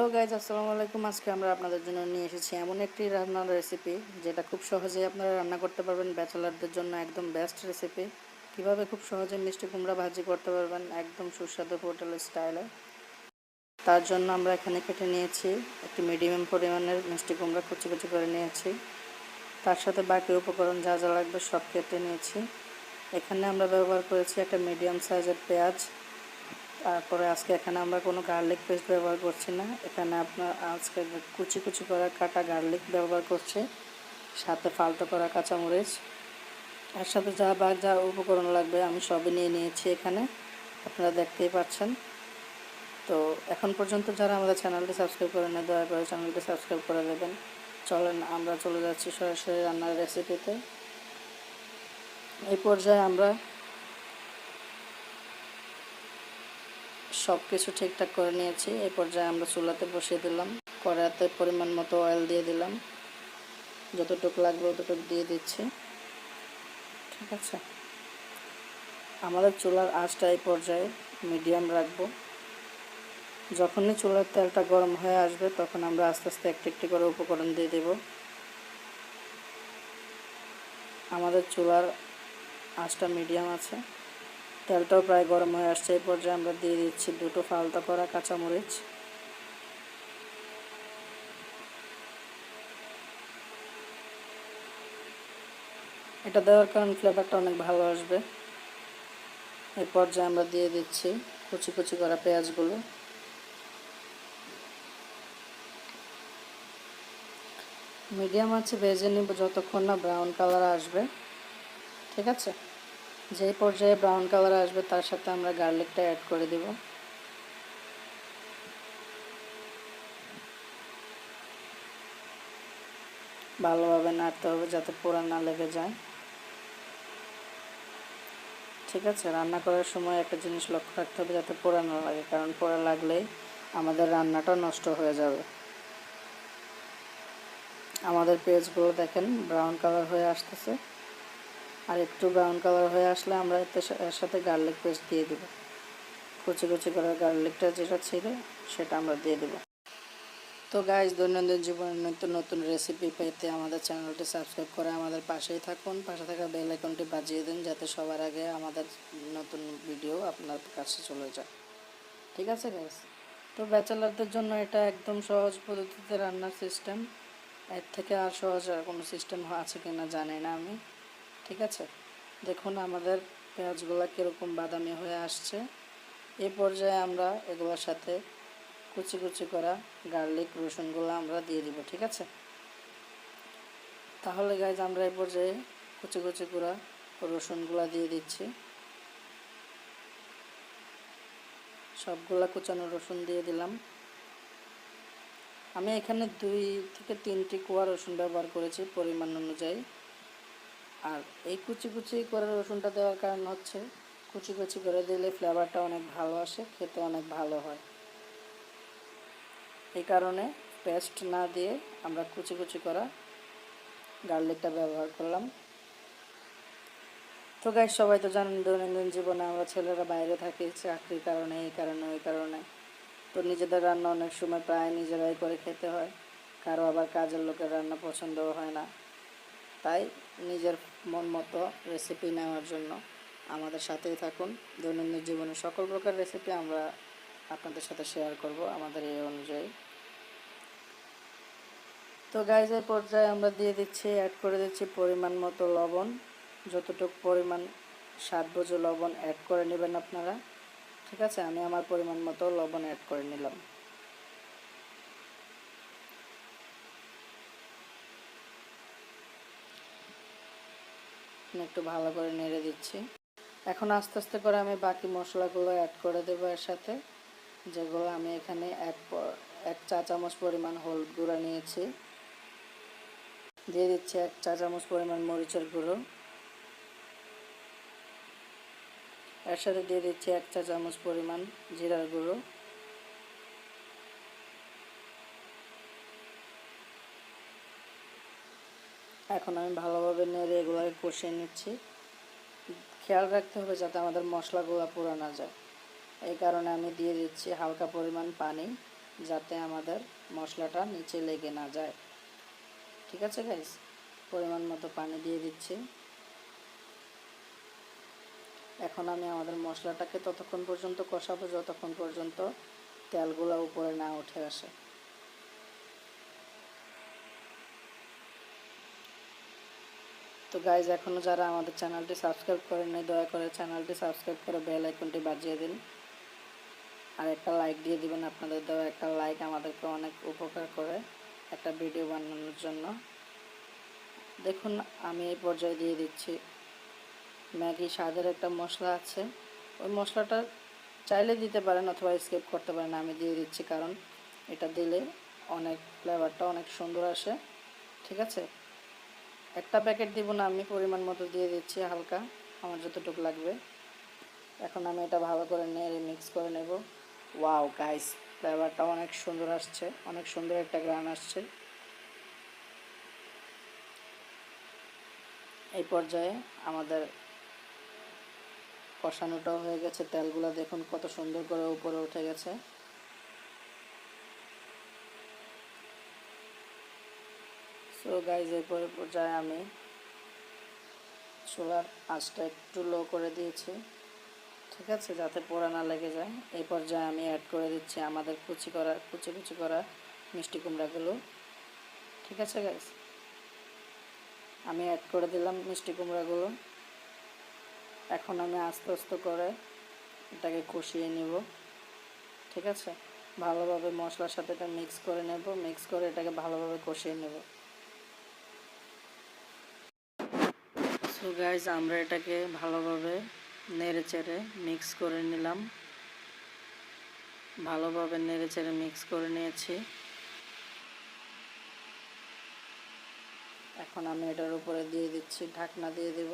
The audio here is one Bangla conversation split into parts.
হ্যালো গাইজ, আসসালামু আলাইকুম। আজকে আমরা আপনাদের জন্য নিয়ে এসেছি এমন একটি রান্নার রেসিপি যেটা খুব সহজেই আপনারা রান্না করতে পারবেন। ব্যাচেলারদের জন্য একদম বেস্ট রেসিপি। কিভাবে খুব সহজে মিষ্টি কুমড়া ভাজি করতে পারবেন একদম সুস্বাদু হোটেল স্টাইলে। তার জন্য আমরা এখানে কেটে নিয়েছি একটি মিডিয়াম পরিমাণের মিষ্টি কুমড়া, কুচি কুচি করে নিয়েছি। তার সাথে বাকি উপকরণ যা যা লাগবে সব কেটে নিয়েছি। এখানে আমরা ব্যবহার করেছি একটা মিডিয়াম সাইজের পেঁয়াজ। তারপরে আজকে এখানে আমরা কোনো গার্লিক পেস্ট ব্যবহার করছি না, এখানে আপনার আজকে কুচি কুচি করা কাটা গার্লিক ব্যবহার করছি, সাথে ফালতো করা কাঁচামরিচ। এর সাথে যা উপকরণ লাগবে আমি সবই নিয়ে নিয়েছি এখানে, আপনারা দেখতেই পাচ্ছেন। তো এখন পর্যন্ত যারা আমাদের চ্যানেলটি সাবস্ক্রাইব করেন না, দয়া করে চ্যানেলটি সাবস্ক্রাইব করে দেবেন। চলেন আমরা চলে যাচ্ছি সরাসরি রান্নার রেসিপিতে। এই পর্যায়ে আমরা সব কিছু ঠিকঠাক করে নিয়েছি। এই পর্যায়ে আমরা চুলাতে বসিয়ে দিলাম, কড়াইতে পরিমাণ মতো অয়েল দিয়ে দিলাম, যতটুকু লাগবে ততটুকু দিয়ে দিচ্ছি। ঠিক আছে, আমাদের চুলার আঁচটা এই পর্যায়ে মিডিয়াম রাখবো। যখনই চুলার তেলটা গরম হয়ে আসবে তখন আমরা আস্তে আস্তে একটি একটি করে উপকরণ দিয়ে দেব। আমাদের চুলার আঁচটা মিডিয়াম আছে, তেলটাও প্রায় গরম হয়ে আসছে। এই পর্যায়ে আমরা দিয়ে দিচ্ছি দুটো ফালতা করা কাঁচামরিচ। এটা দেওয়ার কারণে ফ্লেভারটা অনেক ভালো আসবে। এই পর্যায়ে আমরা দিয়ে দিচ্ছি কুচি কুচি করা পেঁয়াজগুলো। মিডিয়াম আছে ভেজে নিব যতক্ষণ না ব্রাউন কালার আসবে। ঠিক আছে, যেই পর্যায়ে ব্রাউন কালার আসবে তার সাথে আমরা গার্লিকটা অ্যাড করে দেব। ভালোভাবে নাড়তে হবে যাতে পোড়া না লেগে যায়। ঠিক আছে, রান্না করার সময় একটা জিনিস লক্ষ্য রাখতে হবে যাতে পোড়া না লাগে, কারণ পোড়া লাগলেই আমাদের রান্নাটা নষ্ট হয়ে যাবে। আমাদের পেঁয়াজগুলো দেখেন ব্রাউন কালার হয়ে আসতেছে, আর একটু ব্রাউন কালার হয়ে আসলে আমরা এর সাথে গার্লিক পেস্ট দিয়ে দেব। কুচি কুচি করে গার্লিকটা যেটা ছিল সেটা আমরা দিয়ে দেব। তো গাইজ, দৈনন্দিন জীবনের নিত্য নতুন রেসিপি পেতে আমাদের চ্যানেলটি সাবস্ক্রাইব করে আমাদের পাশেই থাকুন। পাশে থাকা বেল আইকনটি বাজিয়ে দিন যাতে সবার আগে আমাদের নতুন ভিডিও আপনার কাছে চলে যায়। ঠিক আছে গাইজ, তো ব্যাচেলারদের জন্য এটা একদম সহজ পদ্ধতিতে রান্নার সিস্টেম। এর থেকে আর সহজ আর কোনো সিস্টেম আছে কি না জানি না আমি। ঠিক আছে, দেখুন আমাদের পেঁয়াজগুলো কীরকম বাদামি হয়ে আসছে। এই পর্যায়ে আমরা এগুলোর সাথে কুচি কুচি করা গার্লিক রসুনগুলো আমরা দিয়ে দিব। ঠিক আছে, তাহলে গাইজ আমরা এই পর্যায়ে কুচি কুচি করা রসুনগুলো দিয়ে দিচ্ছি। সবগুলা কুচানো রসুন দিয়ে দিলাম। আমি এখানে 2 থেকে 3টি কোয়া রসুন ব্যবহার করেছি পরিমাণ অনুযায়ী। আর এই কুচি কুচি করে রসুনটা দেওয়ার কারণ হচ্ছে কুচি কুচি করে দিলে ফ্লেভারটা অনেক ভালো আসে, খেতে অনেক ভালো হয়। এই কারণে পেস্ট না দিয়ে আমরা কুচি কুচি করা গার্লিকটা ব্যবহার করলাম। তো গাইস, সবাই তো জানেন দৈনন্দিন জীবনে আমরা ছেলেরা বাইরে থাকি চাকরির কারণে, এই কারণে ওই কারণে। তো নিজেদের রান্না অনেক সময় প্রায় নিজেরাই করে খেতে হয়, কারো আবার কাজের লোকের রান্না পছন্দও হয় না। তাই নিজের মন মতো রেসিপি নেওয়ার জন্য আমাদের সাথেই থাকুন। দৈনন্দিন জীবনের সকল প্রকার রেসিপি আমরা আপনাদের সাথে শেয়ার করব আমাদের এই অনুযায়ী। তো গাইজ, এই পর্যায়ে আমরা দিয়ে দিচ্ছি, অ্যাড করে দিচ্ছি পরিমাণ মতো লবণ। যতটুকু পরিমাণ স্বাদ বুঝে লবণ অ্যাড করে নেবেন আপনারা। ঠিক আছে, আমি আমার পরিমাণ মতো লবণ অ্যাড করে নিলাম। একটু ভালো করে নেড়ে দিচ্ছি। এখন আস্তে আস্তে করে আমি বাকি মশলাগুলো অ্যাড করে দেবো এর সাথে, যেগুলো আমি এখানে এক চা চামচ পরিমাণ হলুদ গুঁড়া নিয়েছি। দিয়ে দিচ্ছি 1 চা চামচ পরিমাণ মরিচের গুঁড়ো। এর সাথে দিয়ে দিচ্ছি 1 চা চামচ পরিমাণ জিরার গুঁড়ো। এখন আমি ভালোভাবে নেড়ে এগুলোকে কষিয়ে নিচ্ছি। খেয়াল রাখতে হবে যাতে আমাদের মশলাগুলো পুড়ে না যায়, এই কারণে আমি দিয়ে দিচ্ছি হালকা পরিমাণ পানি। যাতে আমাদের মশলাটা নিচে লেগে না যায়। ঠিক আছে গাইস, পরিমাণ মতো পানি দিয়ে দিচ্ছি। এখন আমি আমাদের মশলাটাকে ততক্ষণ পর্যন্ত কষাবো যতক্ষণ পর্যন্ত তেলগুলো উপরে না উঠে আসে। তো গাইজ, এখনও যারা আমাদের চ্যানেলটি সাবস্ক্রাইব করেন নাই, দয়া করে চ্যানেলটি সাবস্ক্রাইব করে বেল আইকনটি বাজিয়ে দিন আর একটা লাইক দিয়ে দিবেন। আপনাদের দেওয়া একটা লাইক আমাদেরকে অনেক উপকার করে একটা ভিডিও বানানোর জন্য। দেখুন, আমি এই পর্যায়ে দিয়ে দিচ্ছি ম্যাগি স্বাদের একটা মশলা আছে। ওই মশলাটা চাইলে দিতে পারেন অথবা স্কিপ করতে পারেন। আমি দিয়ে দিচ্ছি কারণ এটা দিলে অনেক ফ্লেভারটা অনেক সুন্দর আসে। ঠিক আছে, একটা প্যাকেট দিব না, আমি পরিমাণ মতো দিয়ে দিচ্ছি, হালকা আমার যতটুকু লাগবে। এখন আমি এটা ভালো করে নেড়ে মিক্স করে নেব। ওয়াও গাইস, ফ্লেভারটা অনেক সুন্দর আসছে, অনেক সুন্দর একটা গ্রান আসছে। এই পর্যায়ে আমাদের কষানোটাও হয়ে গেছে। তেলগুলো দেখুন কত সুন্দর করে উপরে উঠে গেছে। সো গাইস, এই পর্যায়ে আমি চুলার আঁচটা একটু লো করে দিয়েছি, ঠিক আছে, যাতে পোড়া না লেগে যায়। এই পর্যায়ে আমি অ্যাড করে দিচ্ছি আমাদের কুচি কুচি করা মিষ্টি কুমড়াগুলো। ঠিক আছে গাইস, আমি অ্যাড করে দিলাম মিষ্টি কুমড়াগুলো। এখন আমি আস্তে আস্তে করে এটাকে কষিয়ে নেব। ঠিক আছে, ভালোভাবে মশলার সাথে এটা মিক্স করে নেব, মিক্স করে এটাকে ভালোভাবে কষিয়ে নেব। সো গাইস, আমরা এটাকে ভালোভাবে নেড়ে চেড়ে মিক্স করে নিলাম, ভালোভাবে নেড়ে চেড়ে মিক্স করে নিয়েছি। এখন আমি এটার উপরে দিয়ে দিচ্ছি, ঢাকনা দিয়ে দেব।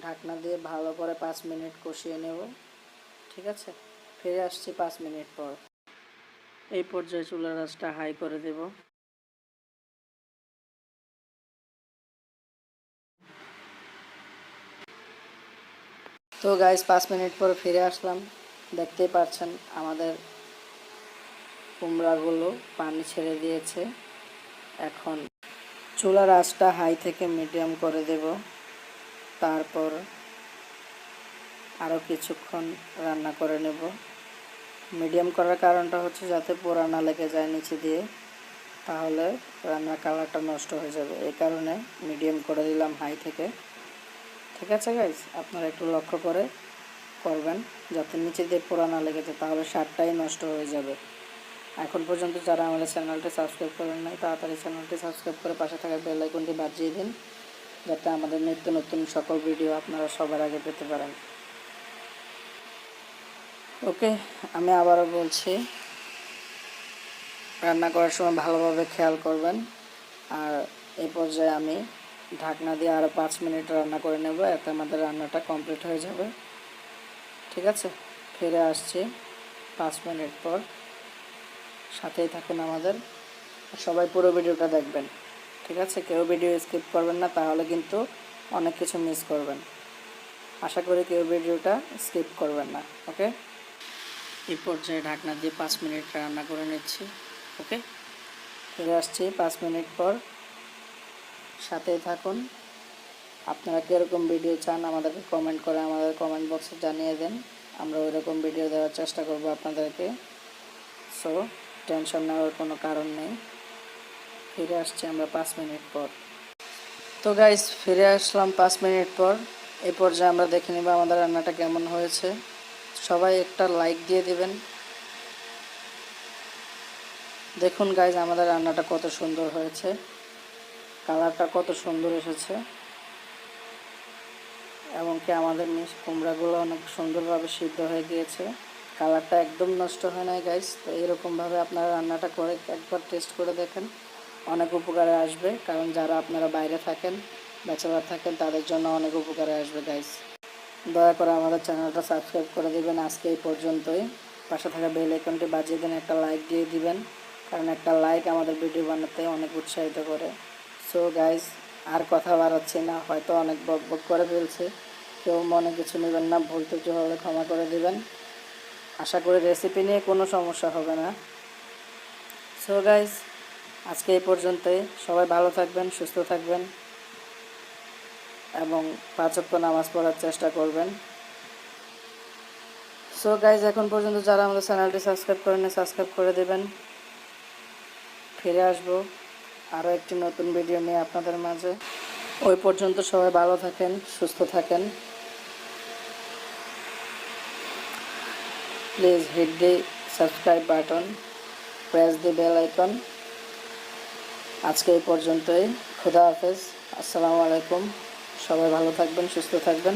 ঢাকনা দিয়ে ভালো করে 5 মিনিট কষিয়ে নেব। ঠিক আছে, ফিরে আসছি 5 মিনিট পর। এই পর্যায়ে চুলার আঁচটা হাই করে দেব। তো গাইস, 5 মিনিট পর ফিরে আসলাম। দেখতেই পাচ্ছেন আমাদের কুমড়াগুলো পানি ছেড়ে দিয়েছে। এখন চুলার আঁচটা হাই থেকে মিডিয়াম করে দেব। তারপর আরও কিছুক্ষণ রান্না করে নেব। মিডিয়াম করার কারণটা হচ্ছে যাতে পোড়া না লেগে যায় নিচে দিয়ে, তাহলে রান্নার কালারটা নষ্ট হয়ে যাবে। এই কারণে মিডিয়াম করে দিলাম হাই থেকে। ঠিক আছে গাইস, আপনারা একটু লক্ষ্য করে করবেন যাতে নিচে দিয়ে পোড়া না লেগে যায়, তাহলে স্বাদটাই নষ্ট হয়ে যাবে। এখন পর্যন্ত যারা আমাদের চ্যানেলটি সাবস্ক্রাইব করেন নাই, তাড়াতাড়ি চ্যানেলটি সাবস্ক্রাইব করে পাশে থাকা বেল আইকনটি বাজিয়ে দিন, যাতে আমাদের নিত্য নতুন সকল ভিডিও আপনারা সবার আগে পেতে পারেন। ওকে, আমি আবারও বলছি, রান্না করার সময় ভালোভাবে খেয়াল করবেন। আর এই পর্যায়ে আমি ঢাকনা দিয়ে আরও 5 মিনিট রান্না করে নেব, এতে আমাদের রান্নাটা কমপ্লিট হয়ে যাবে। ঠিক আছে, ফিরে আসছি 5 মিনিট পর। সাথেই থাকুন আমাদের, সবাই পুরো ভিডিওটা দেখবেন। ঠিক আছে, কেউ ভিডিও স্কিপ করবেন না, তাহলে কিন্তু অনেক কিছু মিস করবেন। আশা করি কেউ ভিডিওটা স্কিপ করবেন না। ওকে, এই পর্যায়ে ঢাকনা দিয়ে 5 মিনিট রান্না করে নিচ্ছি। ওকে, ফিরে আসছি 5 মিনিট পর, সাথেই থাকুন। আপনারা কীরকম ভিডিও চান আমাদেরকে কমেন্ট করে আমাদের কমেন্ট বক্সে জানিয়ে দেন, আমরা ওই রকম ভিডিও দেওয়ার চেষ্টা করব আপনাদেরকে। সো টেনশন নেওয়ার কোনো কারণ নেই। ফিরে আসছি আমরা 5 মিনিট পর। তো গাইস, ফিরে আসলাম 5 মিনিট পর। এই পর্যায়ে আমরা দেখে নেব আমাদের রান্নাটা কেমন হয়েছে। সবাই একটা লাইক দিয়ে দিবেন। দেখুন গাইস, আমাদের রান্নাটা কত সুন্দর হয়েছে, কালারটা কত সুন্দর এসেছে, এবং কি আমাদের কুমড়াগুলো অনেক সুন্দরভাবে সিদ্ধ হয়ে গিয়েছে। কালারটা একদম নষ্ট হয় নাই গাইস। তো এরকমভাবে আপনারা রান্নাটা করে একবার টেস্ট করে দেখেন, অনেক উপকারে আসবে। কারণ যারা আপনারা বাইরে থাকেন, ব্যাচেলার থাকেন, তাদের জন্য অনেক উপকারে আসবে গাইস। দয়া করে আমাদের চ্যানেলটা সাবস্ক্রাইব করে দিবেন। আজকে এই পর্যন্তই। পাশে থাকা বেল আইকনটি বাজিয়ে দেন, একটা লাইক দিয়ে দিবেন, কারণ একটা লাইক আমাদের ভিডিও বানাতে অনেক উৎসাহিত করে। সো গাইস, আর কথা বাড়াচ্ছি না, হয়তো অনেক বক বক করে ফেলছি, কেউ মনে কিছু নেবেন না, ভুল ত্রুটি হলে ক্ষমা করে দিবেন। আশা করি রেসিপি নিয়ে কোনো সমস্যা হবে না। সো গাইস, আজকে এই পর্যন্তই। সবাই ভালো থাকবেন, সুস্থ থাকবেন এবং 5 ওয়াক্ত নামাজ পড়ার চেষ্টা করবেন। সো গাইস, এখন পর্যন্ত যারা আমাদের চ্যানেলটি সাবস্ক্রাইব করেন সাবস্ক্রাইব করে দেবেন। ফিরে আসবো আরও একটি নতুন ভিডিও নিয়ে আপনাদের মাঝে। ওই পর্যন্ত সবাই ভালো থাকেন, সুস্থ থাকেন। Please hit the subscribe button, press the bell icon. আজকে এই পর্যন্তই। খুদা হাফেজ, আসসালামু আলাইকুম। সবাই ভালো থাকবেন, সুস্থ থাকবেন।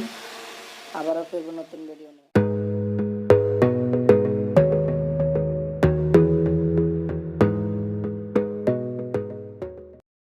আবারও ফিরব নতুন ভিডিও নিয়ে।